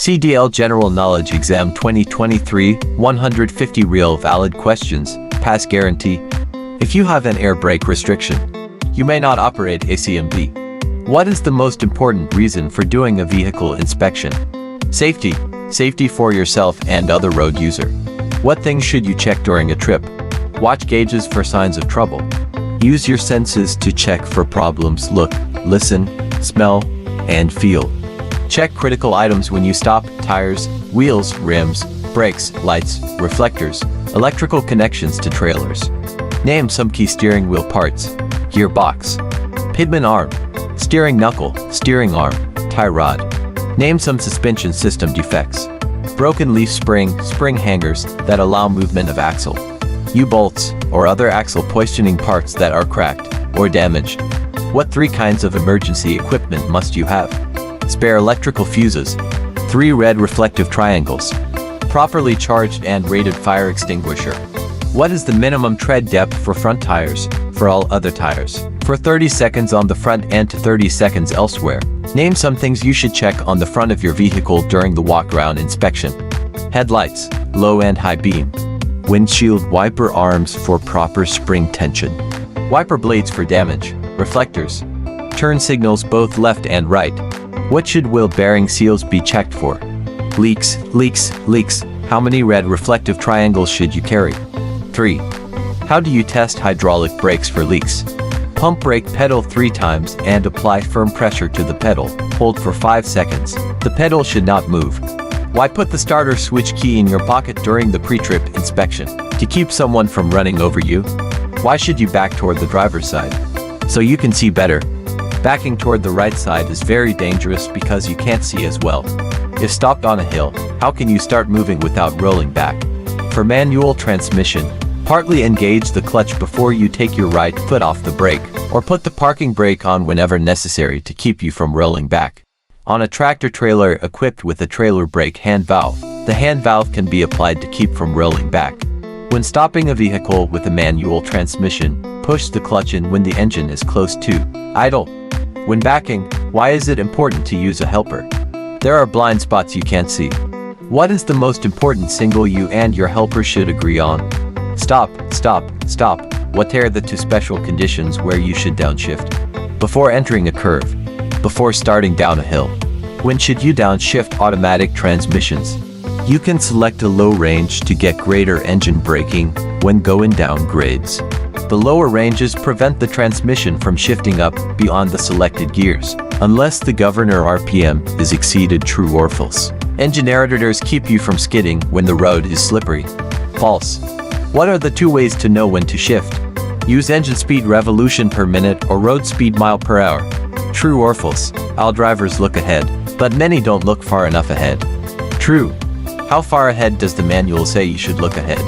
CDL General Knowledge Exam 2023, 150 real valid questions, pass guarantee. If you have an air brake restriction, you may not operate a CMV. What is the most important reason for doing a vehicle inspection? Safety. Safety for yourself and other road user. What things should you check during a trip? Watch gauges for signs of trouble. Use your senses to check for problems. Look, listen, smell, and feel. Check critical items when you stop: tires, wheels, rims, brakes, lights, reflectors, electrical connections to trailers. Name some key steering wheel parts: gearbox, pitman arm, steering knuckle, steering arm, tie rod. Name some suspension system defects: broken leaf spring, spring hangers that allow movement of axle, U-bolts, or other axle positioning parts that are cracked or damaged. What 3 kinds of emergency equipment must you have? Spare electrical fuses, 3 red reflective triangles, properly charged and rated fire extinguisher. What is the minimum tread depth for front tires, for all other tires, for 30 seconds on the front and to 30 seconds elsewhere? Name some things you should check on the front of your vehicle during the walk-around inspection. Headlights, low and high beam. Windshield wiper arms for proper spring tension. Wiper blades for damage. Reflectors. Turn signals both left and right. What should wheel bearing seals be checked for? Leaks, leaks, leaks. How many red reflective triangles should you carry? 3. How do you test hydraulic brakes for leaks? Pump brake pedal 3 times and apply firm pressure to the pedal. Hold for 5 seconds. The pedal should not move. Why put the starter switch key in your pocket during the pre-trip inspection? To keep someone from running over you? Why should you back toward the driver's side? So you can see better. Backing toward the right side is very dangerous because you can't see as well. If stopped on a hill, how can you start moving without rolling back? For manual transmission, partly engage the clutch before you take your right foot off the brake, or put the parking brake on whenever necessary to keep you from rolling back. On a tractor-trailer equipped with a trailer brake hand valve, the hand valve can be applied to keep from rolling back. When stopping a vehicle with a manual transmission, push the clutch in when the engine is close to idle. When backing, why is it important to use a helper? There are blind spots you can't see. What is the most important signal you and your helper should agree on? Stop, stop, stop. What are the 2 special conditions where you should downshift? Before entering a curve. Before starting down a hill. When should you downshift automatic transmissions? You can select a low range to get greater engine braking when going down grades. The lower ranges prevent the transmission from shifting up beyond the selected gears, unless the governor RPM is exceeded. True or false? Engine aerators keep you from skidding when the road is slippery. False. What are the 2 ways to know when to shift? Use engine speed revolution per minute or road speed mile per hour. True or false? All drivers look ahead, but many don't look far enough ahead. True. How far ahead does the manual say you should look ahead?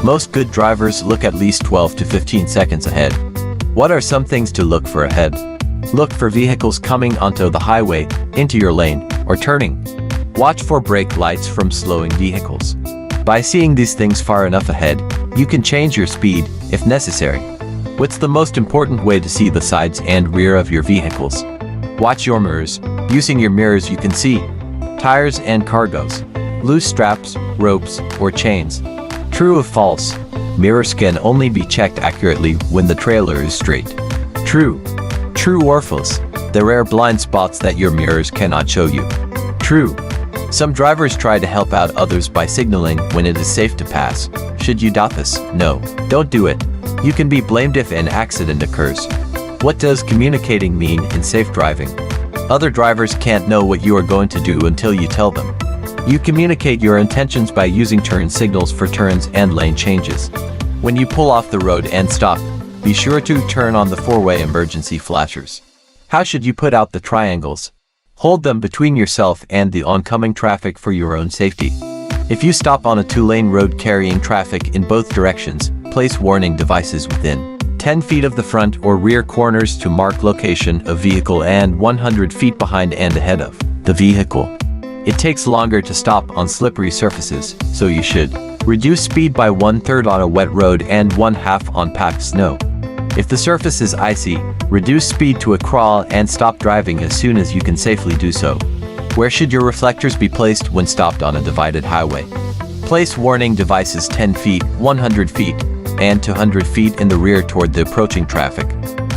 Most good drivers look at least 12 to 15 seconds ahead. What are some things to look for ahead? Look for vehicles coming onto the highway, into your lane, or turning. Watch for brake lights from slowing vehicles. By seeing these things far enough ahead, you can change your speed, if necessary. What's the most important way to see the sides and rear of your vehicles? Watch your mirrors. Using your mirrors you can see tires and cargos, loose straps, ropes, or chains. True or false? Mirrors can only be checked accurately when the trailer is straight. True. True or false? There are blind spots that your mirrors cannot show you. True. Some drivers try to help out others by signaling when it is safe to pass. Should you do this? No, don't do it. You can be blamed if an accident occurs. What does communicating mean in safe driving? Other drivers can't know what you are going to do until you tell them. You communicate your intentions by using turn signals for turns and lane changes. When you pull off the road and stop, be sure to turn on the 4-way emergency flashers. How should you put out the triangles? Hold them between yourself and the oncoming traffic for your own safety. If you stop on a 2-lane road carrying traffic in both directions, place warning devices within 10 feet of the front or rear corners to mark location of vehicle and 100 feet behind and ahead of the vehicle. It takes longer to stop on slippery surfaces, so you should reduce speed by 1/3 on a wet road and 1/2 on packed snow. If the surface is icy, reduce speed to a crawl and stop driving as soon as you can safely do so. Where should your reflectors be placed when stopped on a divided highway? Place warning devices 10 feet, 100 feet, and 200 feet in the rear toward the approaching traffic.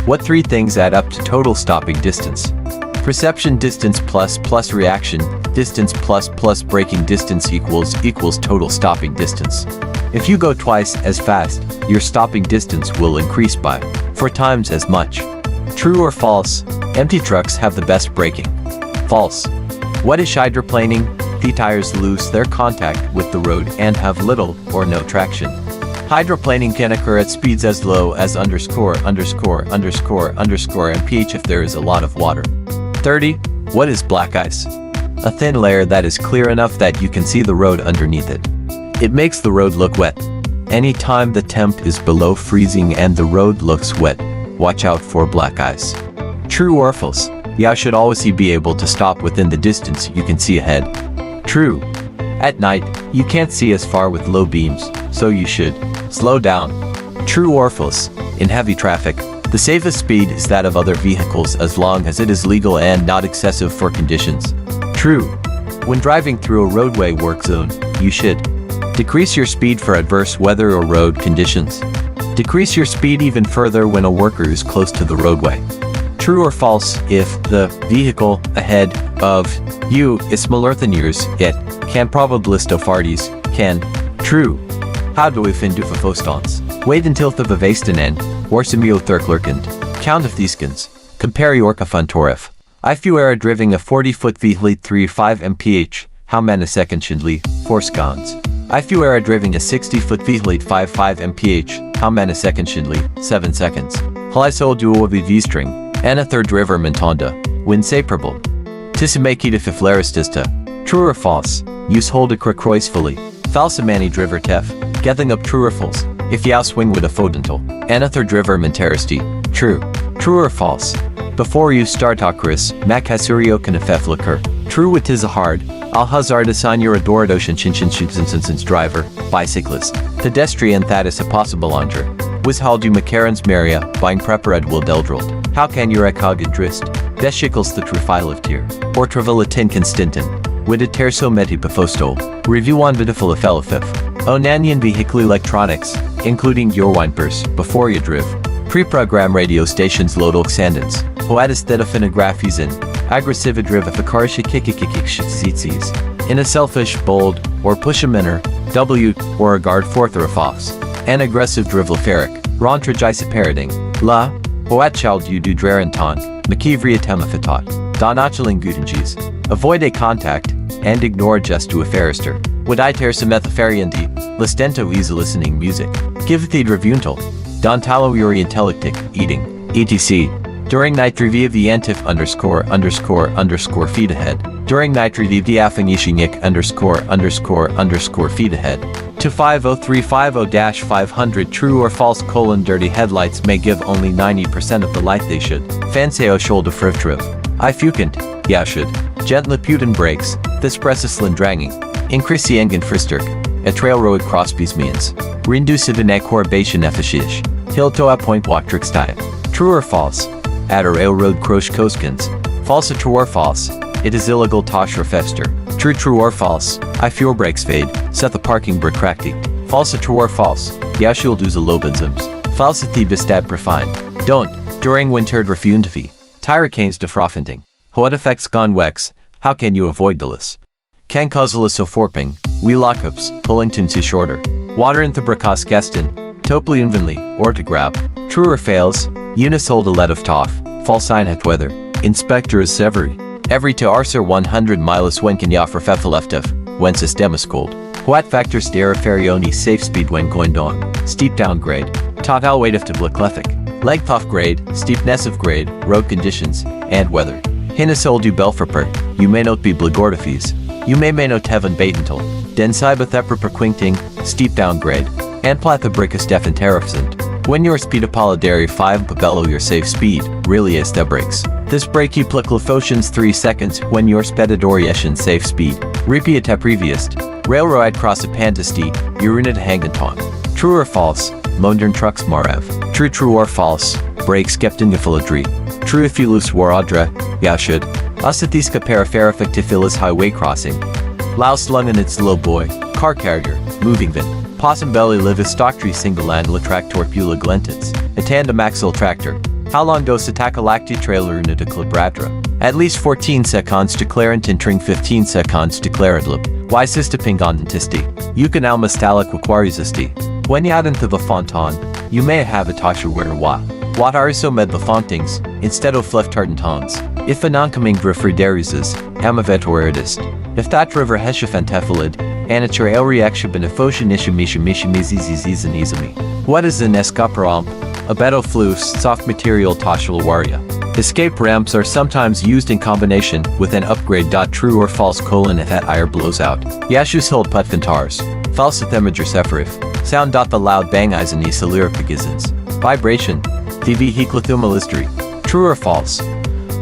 What three things add up to total stopping distance? Perception distance plus reaction distance plus braking distance equals total stopping distance. If you go twice as fast, your stopping distance will increase by 4 times as much. True or false? Empty trucks have the best braking. False. What is hydroplaning? The tires lose their contact with the road and have little or no traction. Hydroplaning can occur at speeds as low as mph if there is a lot of water. 30. What is black ice? A thin layer that is clear enough that you can see the road underneath it. It makes the road look wet. Anytime the temp is below freezing and the road looks wet, watch out for black ice. True or false? You should always be able to stop within the distance you can see ahead. True. At night, you can't see as far with low beams, so you should slow down. True or false? In heavy traffic, the safest speed is that of other vehicles as long as it is legal and not excessive for conditions. True. When driving through a roadway work zone, you should decrease your speed for adverse weather or road conditions. Decrease your speed even further when a worker is close to the roadway. True or false? If the vehicle ahead of you is smaller than yours, it can probabilistiskt can. True. How do we find förstånds? Wait until the bewesten Warsamio Count of theskens. Compare Yorka Funtorif. If you are driving a 40-foot vehicle 35 mph, how many seconds should 4 seconds? If you are driving a 60-foot vehicle 55 mph, how many seconds should 7 seconds? Hlisold duo v-string. And a third river Montonda, when separable. Tissimaki fiflaristista. True or false? Use hold a fully. Falsamani driver tef. Getting up true or false? If yao swing with a fodental. And a third river mentaristi. True. True or false? Before you start akris, makasurio can occur. True with tis a hard. Al hazardasan your adored ocean chinchinchinsensens driver, bicyclist. Pedestrian that is a possible andre. Wishaldu makarens maria, buying prepared will deldrold. How can your ekagad drist? Deschikels the trufiliftir. Or travilatin constintin. With a terso meti pefostol. Review on vidifil felifif. Onanian vehicle electronics, including your wipers, before you drive. Pre-program radio stations lodok sandens. Hoatis thetafinographies in. Aggressive driv afakarsha kikikikikshitzitzis. In a selfish, bold, or pushaminer, W, or a guard fortherafos. An aggressive drivleferic. Rontrajisiparading. La. Hoat child you do drarenton, makivria temafitot, donacheling gutenges. Avoid a contact, and ignore just to a ferister. Would I tear some methafarianti, listento easy listening music. Give the revuntal. Dontalo yuri intellectic, eating, etc. During night review the antif __ feed ahead. During night review the afanishinic __ feed ahead. To 50350-500 true or false : dirty headlights may give only 90% of the light they should. Fanseo shoulder frivtriv. I fukent, ja should. Gentle Putin brakes, this presseslindrangi. Increasing fristerk. A trailroad crossbees means. Rindusive korbation efficish. Hiltoa point walktrix diet. True or false? At a railroad krosh koskins. False or true or false? It is illegal toshra fester. True or false? I fuel brakes fade, set the parking brakrakti. False or true or false? Yashul duza lobensims. Falsity bestab profine. Don't, during winter refundifi. Tyracanes defrofending. What effects convex? How can you avoid this? Can causalis forping, we lockups, pullington to shorter. Water in the bracas gestin, toply unvinly, or to grab. True or fails? Unisold a let of toff, false sign het weather. Inspector is severy. Every to arser 100 miles when can ya for fefaleftef, when system is cold. What factors dare ferioni safe speed when going on? Steep downgrade. Tot alwaitef to blackleffic. Length off grade, steepness of grade, road conditions, and weather. Hinnisol du belfraper, you may not be blagordifes. You may not have an batental. Den cyberthepper perquincting, steep downgrade. And platha brickus defin terrafsent. When your speed apolodary 5 below your safe speed, really is the brakes. This brake you pliklifocians 3 seconds when your spedidoriation safe speed. Repeat previous. Railroad cross a pantasty, urinate hanganton. True or false? Modern trucks Marev. True or false? Brakes kept in True if you lose Waradra, ya should. Asatiska peripherifactifilis highway crossing. Laos lungan its low boy, car carrier, moving bin. Possum belly livis stocktri single land la tractor pula glentins. A tandem axle tractor. How long does attack a lacti trailer unita clibradra? At least 14 seconds declarant entering 15 seconds declaradlib. Y sistapingondantisti. You can almastalic aquarizisti. When yadan to the fontan, you may have a tasha where what are so med the fontings, instead of fleftartantons. If a non-coming refriderizes, amavetoriadist. If that river heshafantephalid, anature el reaction benefosha nishamisha mishamizizizizanizami. What is an escaperamp? A beto flus, soft material waria. Escape ramps are sometimes used in combination with an upgrade. True or false if that ire blows out. Yashus hold putvintars. False themager seferif. Sound. The loud bang eyes and lyric. Vibration. TV heclathumalistre. True or false?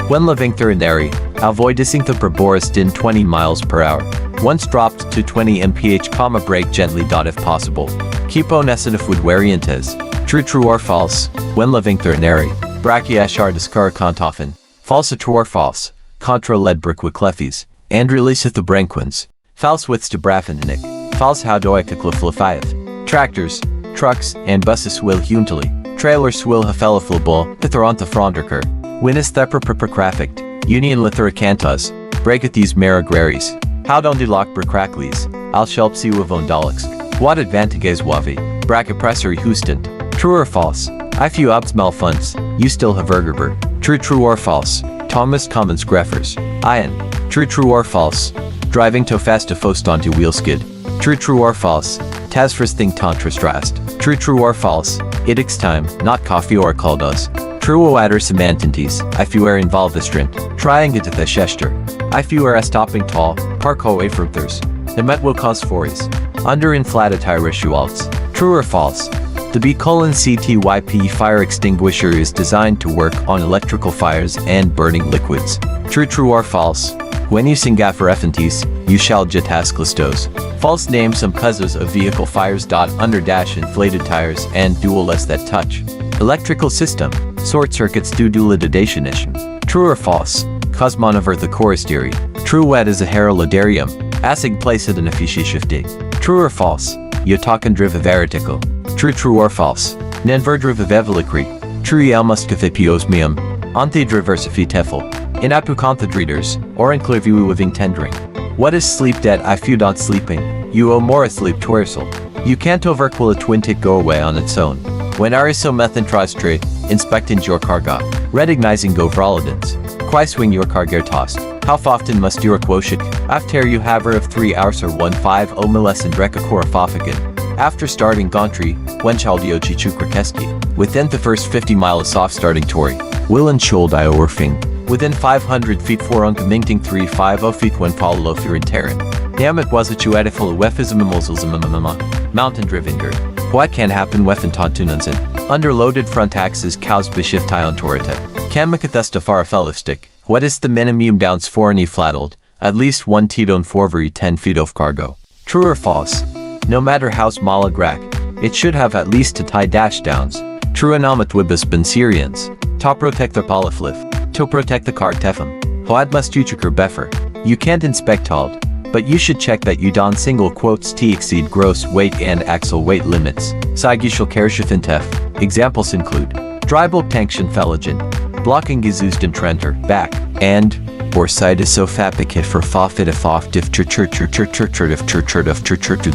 When living therinary, avoid disingtha proboris din 20 miles per hour. Once dropped to 20 mph, brake gently. If possible. Keep on esinifwood variantes. True or false? When living therinary. Brachiashar discaracontofen. False or false? Contra led brickwiclefes. Andrelisitha branquins. False withs to brafinic. False howdoicacliflifiath. Tractors, trucks, and buses will huntily. Trailers will hafeliflable, pitharonta fronderker. Winis thepraprapragrafict. Union litheracantas. Bregathes meragraries. Howdondiloc bracracles. Alshelpsi wavondolix. What advantages wavi? Brachypressary hustant. True or false? If you optimal funds, you still have Ergerber. True or false? Thomas Commons Greffers. Ian. True or false? Driving too fast to fost onto wheel skid. True or false? Tasfers think tantra strast. True or false? Idix time, not coffee or caldas. True or adder semantintes, if you are involved the strint. Trying it to the shester. If you are a stopping tall, park away from thurs. The met will cause fories. Under inflated rituals. True or false? The B:CTYP fire extinguisher is designed to work on electrical fires and burning liquids. True or false? When using gaffereffantes, you shall jetas clistos. False name some causes of vehicle fires. Under inflated tires and dual-less that touch. Electrical system, short circuits due dualidation. True or false? Cosmonover the chorus theory. True wet is a herolidarium. Asig placid in a fishi shifting. True or false? Yotakan driviveritical. True or false? Nenverdrivivevelicri. True elmuscathipiosmium. Antidriversifi tefel. In apucanthadreaders, or in clearview living tendering. What is sleep debt if you don't sleeping? You owe more sleep torsal. You can't overquil a twin tick go away on its own. When arisomethantrostrate, inspecting your carga. Recognizing govrolidins. Quai swing your carger tossed. How often must your quotient, after you have of 3 hours or 150 milescent recacorifafican? After starting Gauntry, when Chaldiochi Chukrakeski. Within the first 50 miles off starting Tori. Willen Choldio Orfing. Within 500 feet for uncomingting 350 feet when Paulo Firenterin. Dammit was a chuetiful wefismimolzilzimimimima. Mountain drivinger. What can happen wefentontunansen? Underloaded front axes cows bishiftion torita. Kamikathesta farafelistic. What is the minimum downs for any flattled? At least 1 tidon for every 10 feet of cargo. True or false? No matter how small a grack, it should have at least a tie dash downs. True anomatwibus benserians. To protect the polyflif. To protect the car tefum. Hoad must uchuker beffer. You can't inspect all, but you should check that you don't single quotes t exceed gross weight and axle weight limits. Sagishal kershafintef. Examples include drybulk tankshin felagen. Blocking Gizusden Trenter, back, and, or cytosophapic for fofit if off diff church of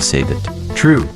say that. True.